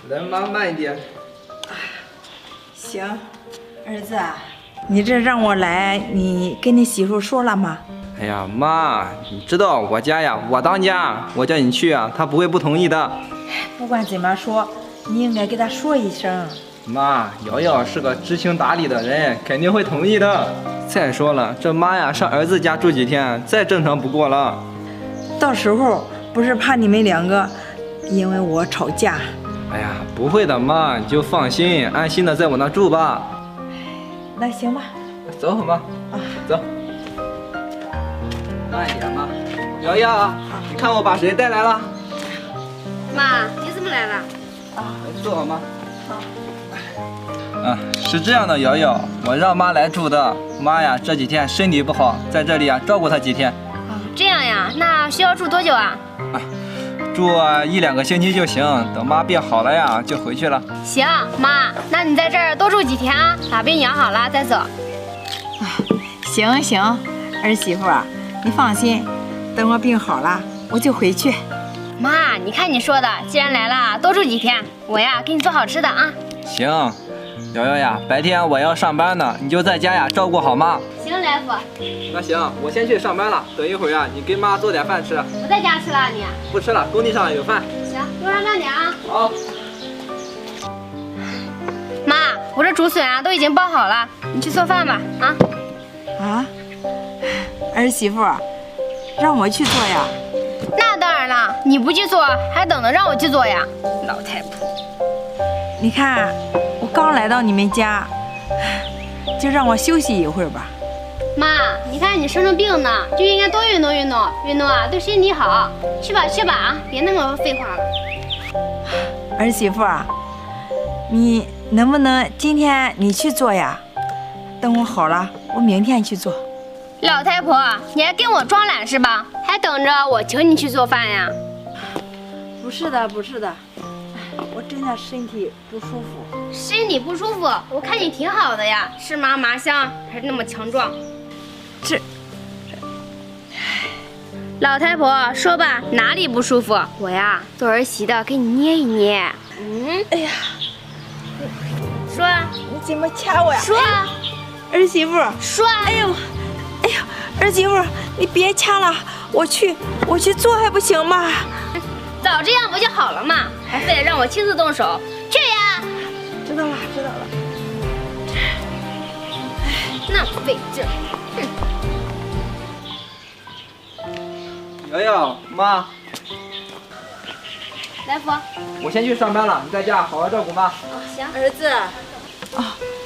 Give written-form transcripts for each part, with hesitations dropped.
来，妈慢一点。行，儿子，你这让我来，你跟你媳妇说了吗？哎呀，妈，你知道我家呀，我当家，我叫你去啊，她不会不同意的。不管怎么说，你应该给她说一声。妈，瑶瑶是个知情达理的人，肯定会同意的。再说了，这妈呀，上儿子家住几天，再正常不过了。到时候不是怕你们两个因为我吵架。哎呀，不会的，妈，你就放心，安心的在我那住吧。那行吧，走，妈，走。慢一点，妈。瑶瑶，你看我把谁带来了？妈，你怎么来了？来坐，妈。是这样的，瑶瑶，我让妈来住的。妈呀，这几天身体不好，在这里啊照顾她几天。这样呀，那需要住多久啊？住1-2个星期就行，等妈病好了呀就回去了。行，妈，那你在这儿多住几天啊，把病养好了再走。行行，儿媳妇啊，你放心，等我病好了我就回去。妈，你看你说的，既然来了，多住几天，我呀给你做好吃的啊。行，瑶瑶呀，白天我要上班呢，你就在家呀照顾好妈。行，来福，那行，我先去上班了，等一会儿啊，你给妈做点饭吃。不在家吃了你？不吃了，工地上有饭。行，路上慢点啊。好。妈，我这竹笋啊都已经包好了，你去做饭吧啊。啊，儿媳妇，让我去做呀？那当然了，你不去做，还等着让我去做呀？老太婆，你看我刚来到你们家，就让我休息一会儿吧。妈，你看你生着病呢，就应该多运动运动，运动啊对身体好。去吧去吧啊，别那么废话了。儿媳妇啊，你能不能今天你去做呀？等我好了，我明天去做。老太婆，你还跟我装懒是吧？还等着我请你去做饭呀？不是的，不是的，我真的身体不舒服。身体不舒服，我看你挺好的呀，是吗？麻香还是那么强壮。老太婆，说吧，哪里不舒服？我呀，做儿媳的给你捏一捏。哎呀，说啊，你怎么掐我呀？说啊，儿媳妇，说啊。哎呦，儿媳妇，你别掐了，我去做还不行吗？早这样不就好了嘛？还非得让我亲自动手，去呀！知道了，知道了。那么费劲。瑶瑶，妈，来福，我先去上班了，你在家好好照顾妈。行。儿子，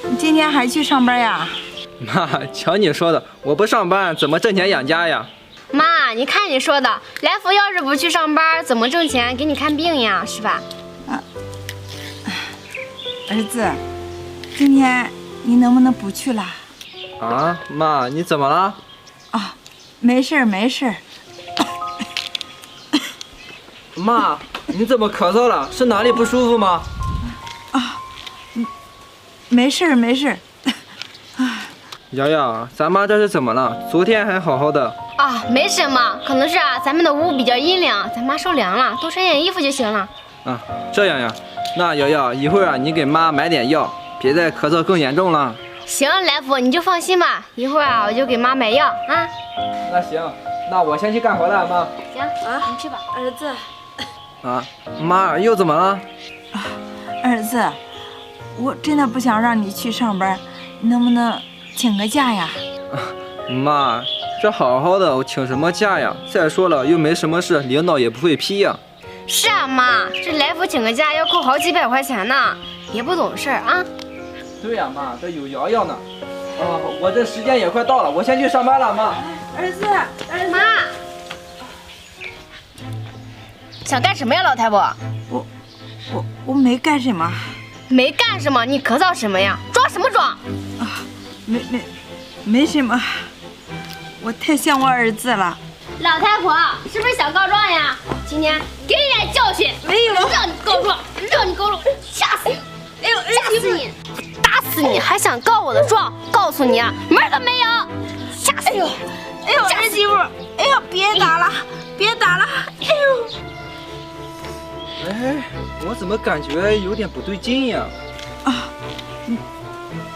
你今天还去上班呀？妈，瞧你说的，我不上班怎么挣钱养家呀？妈，你看你说的，来福要是不去上班，怎么挣钱给你看病呀？是吧？儿子，今天你能不能不去了？啊，妈，你怎么了？没事儿，没事儿。妈，你怎么咳嗽了？是哪里不舒服吗？没事儿，没事儿。瑶瑶，咱妈这是怎么了？昨天还好好的。啊，没什么，可能是咱们的屋比较阴凉，咱妈受凉了，多穿点衣服就行了。这样呀。那瑶瑶，一会儿你给妈买点药，别再咳嗽更严重了。行，来福你就放心吧，一会儿我就给妈买药啊。那行，那我先去干活了，妈。行你去吧。儿子，妈又怎么了？儿子，我真的不想让你去上班，你能不能请个假呀？妈，这好好的，我请什么假呀？再说了，又没什么事，领导也不会批呀。是啊，妈，这来福请个假要扣好几百块钱呢，别不懂事儿啊。对呀，妈，这有瑶瑶呢。我这时间也快到了，我先去上班了，妈。儿子，妈，想干什么呀，老太婆？我没干什么。没干什么，你咳嗽什么呀？装什么装？没什么，我太像我儿子了。老太婆是不是想告状呀？今天给你点教训。没有，让你告状，让你告状，吓死你！哎呦，吓死你！打死你！还想告我的状？告诉你啊，门儿都没有！吓死你！哎呦，儿媳妇，哎呦，别打了，别打了！哎呦，哎，我怎么感觉有点不对劲呀？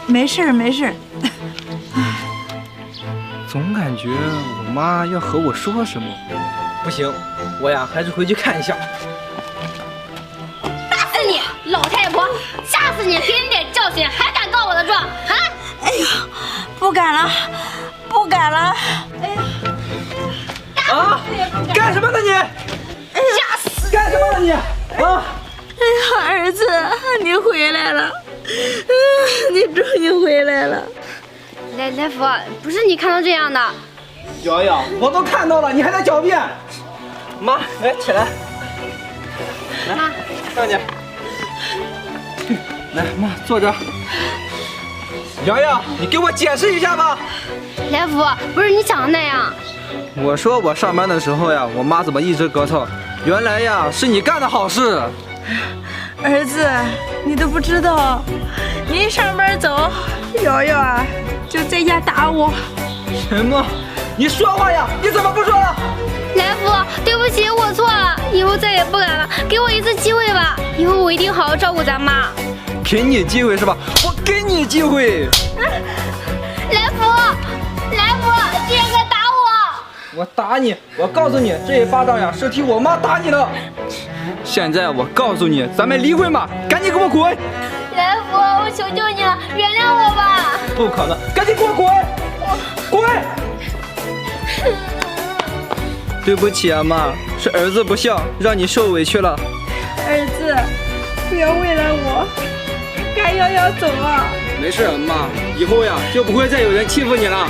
没事儿没事儿。总感觉我妈要和我说什么。不行，我呀还是回去看一下。打死你，老太婆！吓死你！给你点教训，还敢告我的状啊？哎呀，不敢了，不敢了。啊！干什么呢你？吓死！干什么呢你？啊！哎呀，儿子，你回来了，你终于回来了。来福，不是你看到这样的。瑶瑶，我都看到了，你还在狡辩。妈，来起来，妈，上去。来，妈坐这儿。瑶瑶，你给我解释一下吧。来福，不是你想的那样。我说我上班的时候呀，我妈怎么一直咯蹭？原来呀，是你干的好事。儿子，你都不知道，你一上班走，瑶瑶啊就在家打我。什么？你说话呀？你怎么不说了？来福，对不起，我错了，以后再也不敢了，给我一次机会吧，以后我一定好好照顾咱妈。给你机会是吧？我给你机会。来福，竟然敢打我！我打你！我告诉你，这一巴掌呀是替我妈打你的。现在我告诉你，咱们离婚吧，赶紧给我滚！来福，我求求你了，原谅我吧！不可能，赶紧给我滚！滚！对不起啊，妈，是儿子不孝，让你受委屈了。儿子，不要为了我赶瑶瑶走啊！没事，妈，以后呀就不会再有人欺负你了。